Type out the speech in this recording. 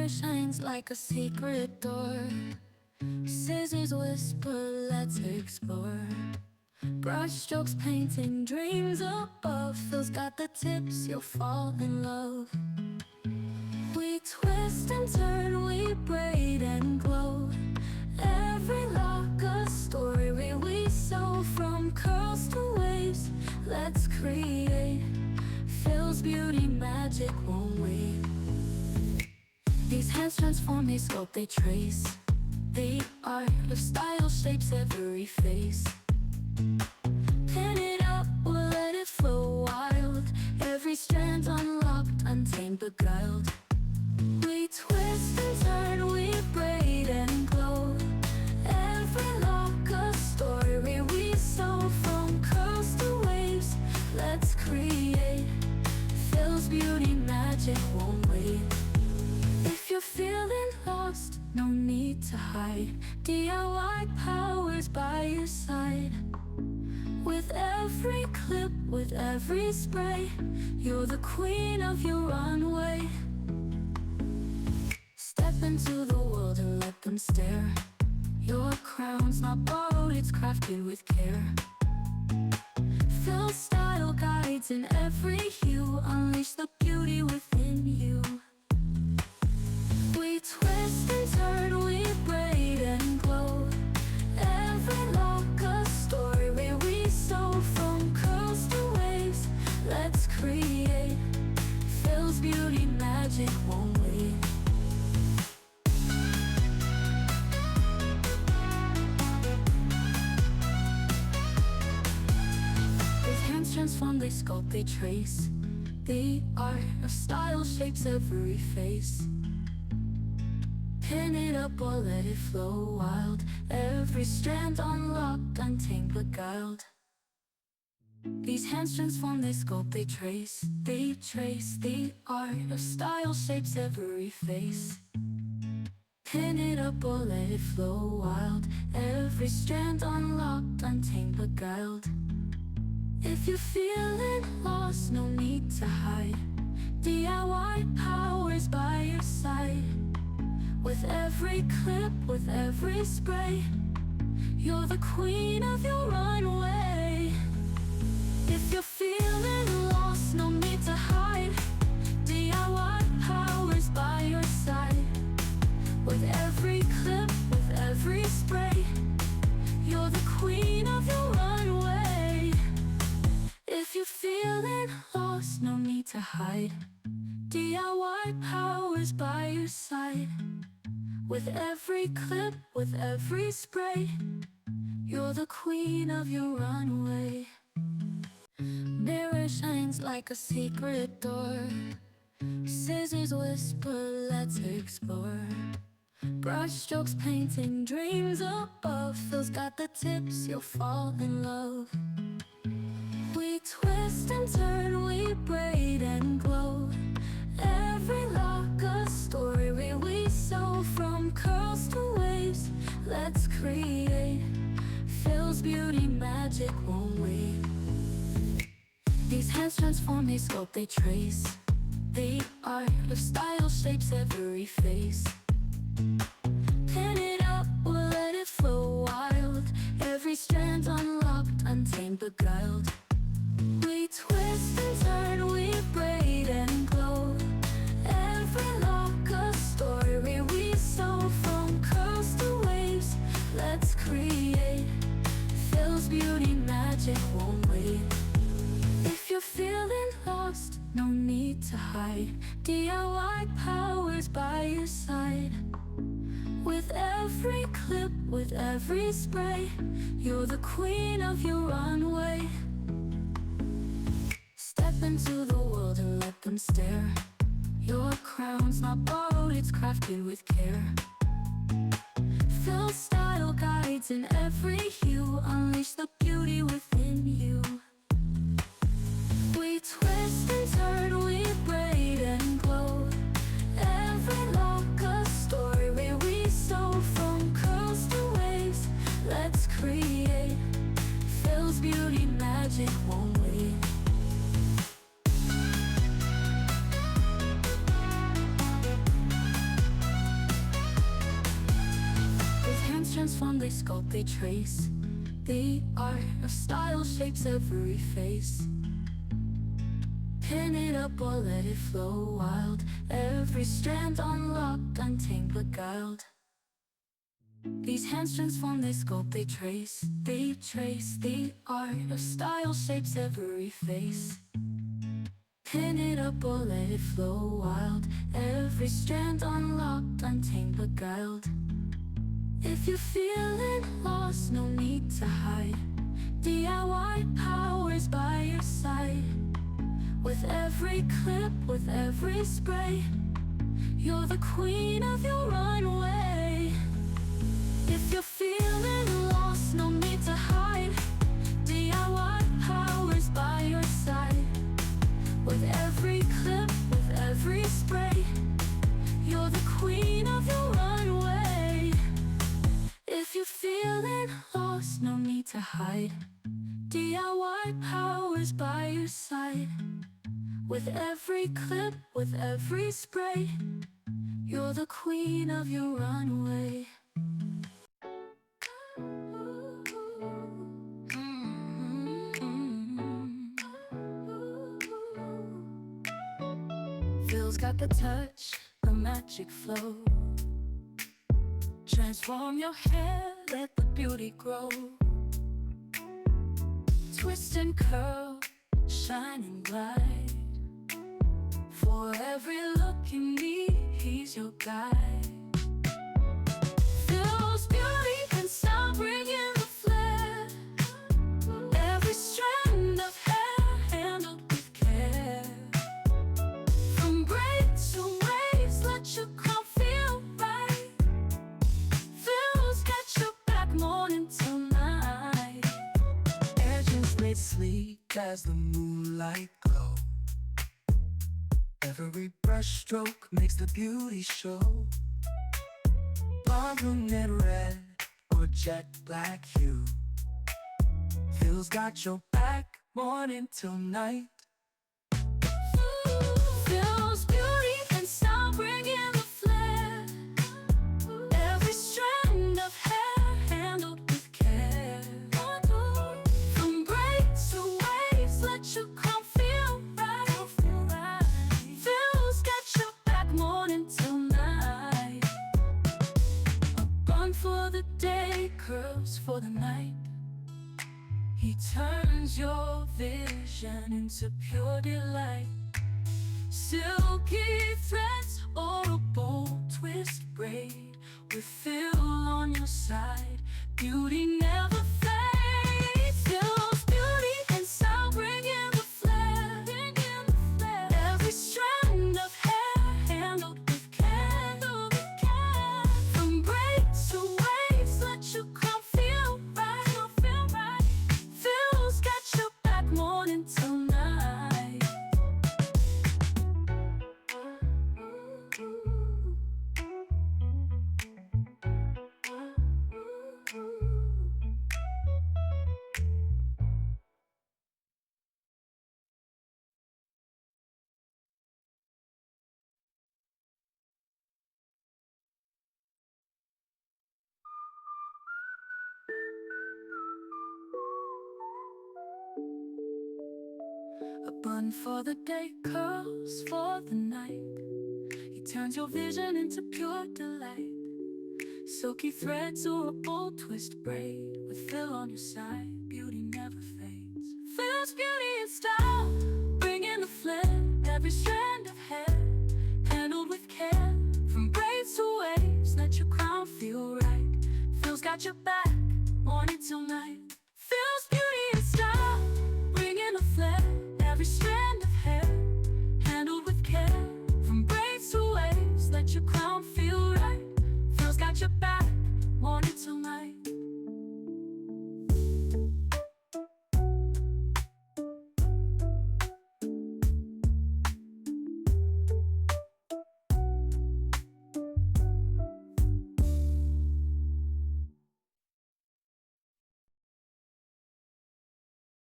Mirror shines like a secret door. Scissors whisper, let's explore. Brush strokes painting dreams above. Phil's got the tips, you'll fall in love. We twist and turn, we braid and glow. Every lock a story we sew. From curls to waves, let's create. Phil's beauty magic, won't we? These hands transform, they sculpt, they trace. The art of style shapes every face. Pin it up or let it flow wild. Every strand unlocked, untamed, beguiled. We twist and turn, we braid and glow. Every lock a story we sew. From curls to waves, let's create. Phil's beauty magic won't wait. If you're feeling lost, no need to hide. DIY powers by your side. With every clip, with every spray, you're the queen of your runway. Step into the world and let them stare. Your crown's not borrowed, it's crafted with care. Phil style guides in every hue. Unleash the beauty within you. We twist and turn, we braid and glow. Every lock a story we sew. From curls to waves, let's create. Phil's beauty magic won't wait. His hands transform, they sculpt, they trace. The art of style shapes every face. Pin it up or let it flow wild. Every strand unlocked, untamed, beguiled. These hands transform, they sculpt, they trace. They trace. The art of style shapes every face. Pin it up or let it flow wild. Every strand unlocked, untamed, beguiled. If you're feeling lost, no need to hide. DIY powers by your side. With every clip, with every spray, you're the queen of your runway. If you're feeling lost, no need to hide. DIY powers by your side. With every clip, with every spray, you're the queen of your runway. If you're feeling lost, no need to hide. DIY powers by your side. With every clip, with every spray, you're the queen of your runway. Mirror shines like a secret door. Scissors whisper, let's explore. Brush strokes painting dreams above. Phil's got the tips, you'll fall in love. We twist and turn, we braid and glow. Every lock a story we sew. From curls to waves, let's create. Phil's beauty magic won't wait. These hands transform, they sculpt, they trace. The art of style shapes every face. Pin it up or let it flow wild. Every strand unlocked, untamed, beguiled. We twist and turn, we braid and glow. Every lock a story we sew. From curls to waves, let's create. Phil's beauty magic won't wait. If you're feeling lost, no need to hide. DIY powers by your side. With every clip, with every spray, you're the queen of your runway. Step into the world and let them stare. Your crown's not borrowed, it's crafted with care. Phil style guides in every hue. Unleash the beauty within you. We twist and turn, we braid and glow. Every lock a story we sew. From curls to waves, let's create. Phil's beauty magic won't wait. transform, they sculpt, they trace. The art of style shapes every face. Pin it up or let it flow wild. Every strand unlocked, untamed, beguiled. These hands transform, they sculpt, they trace. They trace. The art of style shapes every face. Pin it up or let it flow wild. Every strand unlocked, untamed, beguiled. If you're feeling lost, no need to hide. DIY power's by your side. With every clip, with every spray, you're the queen of your runway. If you're feeling lost, no need to hide. DIY power's by your side. With every clip, with every spray, you're the queen of your runway. If you're feeling lost, no need to hide. DIY power's by your side. With every clip, with every spray, you're the queen of your runway. Phil's got the touch, the magic flow. Transform your hair, let the beauty grow. Twist and curl, shine and glide. For every look you need, he's your guide. Phil's beauty and style bring in the flair. Every strand of hair handled with care. From braids to waves, let your crown feel right. Phil's got your back morning till night. Edges laid sleek as the moonlight glow. Every brush stroke makes the beauty show. Blonde, brunette, red, or jet black hue. Phil's got your back morning till night. Phil's beauty and style bring in the flair. Every strand of hair handled with care. From braids to waves, let your crown feel right. Phil's got your back morning till night. A bun for the day, curls for the night. He turns your vision into pure delight. Silky threads or a bold twist braid. With Phil on your side, beauty never fades. Phil's beauty and style bring in the flair. Every strand of hair handled with care. From braids to waves, let your crown feel right. Phil's got your back morning till night. A bun for the day, curls for the night. He turns your vision into pure delight. Silky threads or a bold twist braid. With Phil on your side, beauty never fades. Phil's beauty and style bring in the flair. Every strand of hair handled with care. From braids to waves, let your crown feel right. Phil's got your back morning till night. Phil's beauty and style bring in the flair. Every strand